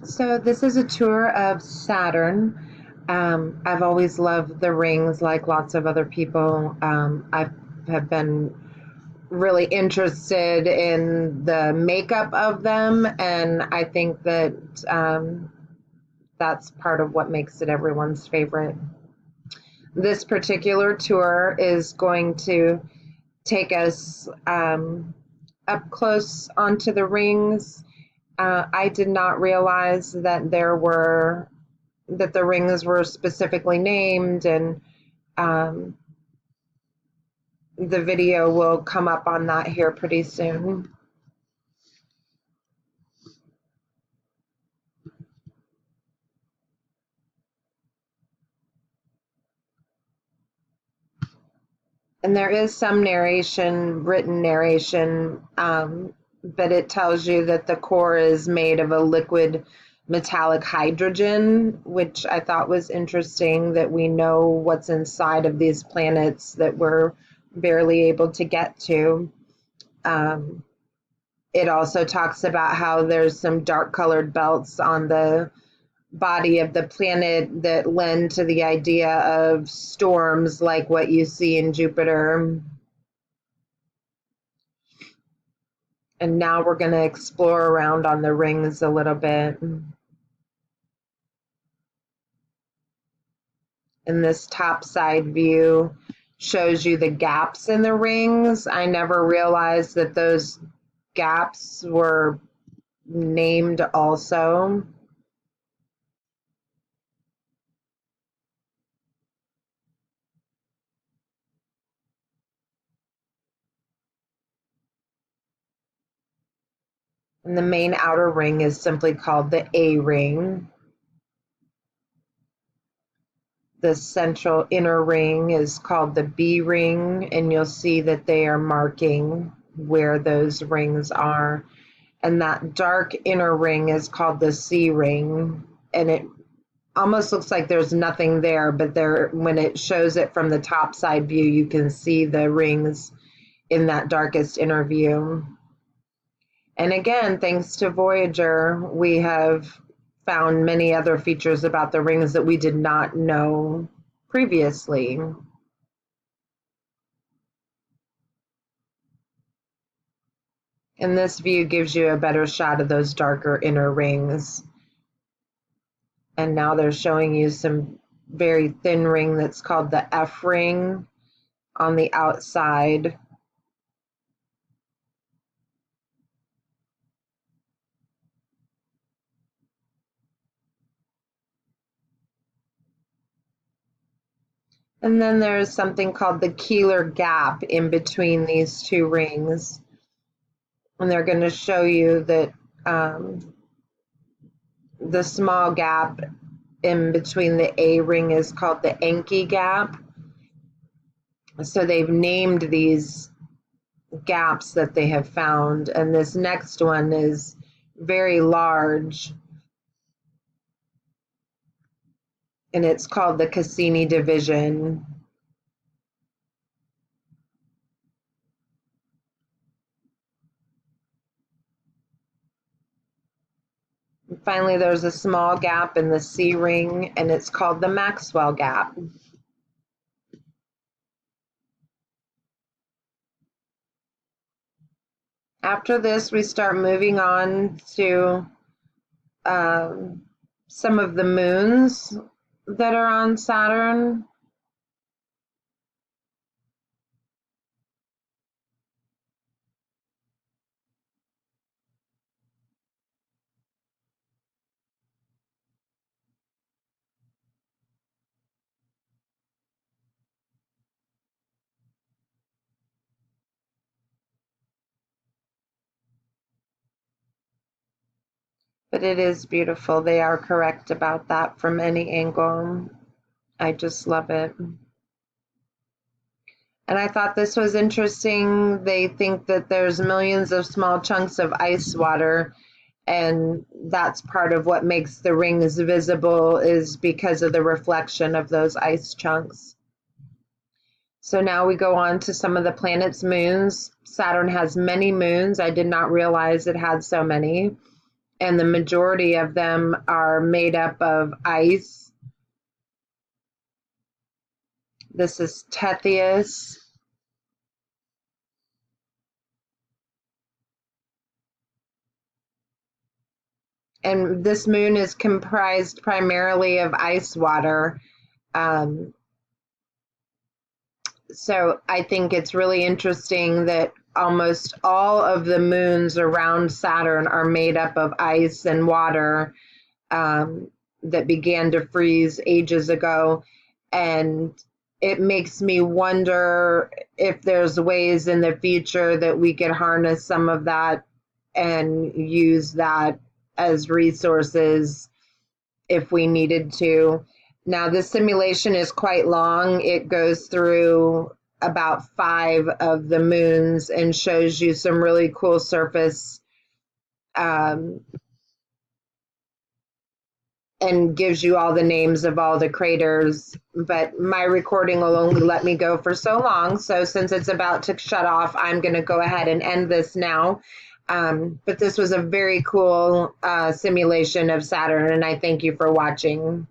So this is a tour of Saturn. I've always loved the rings, like lots of other people. I have been really interested in the makeup of them, and I think that that's part of what makes it everyone's favorite. This particular tour is going to take us up close onto the rings. I did not realize that the rings were specifically named, and um, the video will come up on that here pretty soon. And there is some narration, written narration, but it tells you that the core is made of a liquid metallic hydrogen, which I thought was interesting, that we know what's inside of these planets that we're barely able to get to. Um, it also talks about how there's some dark colored belts on the body of the planet that lend to the idea of storms like what you see in Jupiter. And now we're going to explore around on the rings a little bit. And this top side view shows you the gaps in the rings. I never realized that those gaps were named also. And the main outer ring is simply called the A ring. The central inner ring is called the B ring, and you'll see that they are marking where those rings are. And that dark inner ring is called the C ring, and it almost looks like there's nothing there, but there, when it shows it from the top side view, you can see the rings in that darkest inner view. And again, thanks to Voyager, we have found many other features about the rings that we did not know previously. And this view gives you a better shot of those darker inner rings. And now they're showing you some very thin ring that's called the F ring on the outside. And then there's something called the Keeler gap in between these two rings. And they're going to show you that the small gap in between the A ring is called the Encke gap. So they've named these gaps that they have found. And this next one is very large, and it's called the Cassini division. And finally, there's a small gap in the C ring, and it's called the Maxwell gap. After this, we start moving on to some of the moons that are on Saturn. But it is beautiful. They are correct about that from any angle. I just love it. And I thought this was interesting. They think that there's millions of small chunks of ice water, and that's part of what makes the rings visible, is because of the reflection of those ice chunks. So now we go on to some of the planet's moons. Saturn has many moons. I did not realize it had so many. and the majority of them are made up of ice. This is Tethys. And this moon is comprised primarily of ice water. Um, so I think it's really interesting that almost all of the moons around Saturn are made up of ice and water that began to freeze ages ago. And it makes me wonder if there's ways in the future that we could harness some of that and use that as resources if we needed to. Now, this simulation is quite long. It goes through about 5 of the moons and shows you some really cool surface um, and gives you all the names of all the craters. But my recording will only let me go for so long. So since it's about to shut off, I'm going to go ahead and end this now. But this was a very cool simulation of Saturn, and I thank you for watching.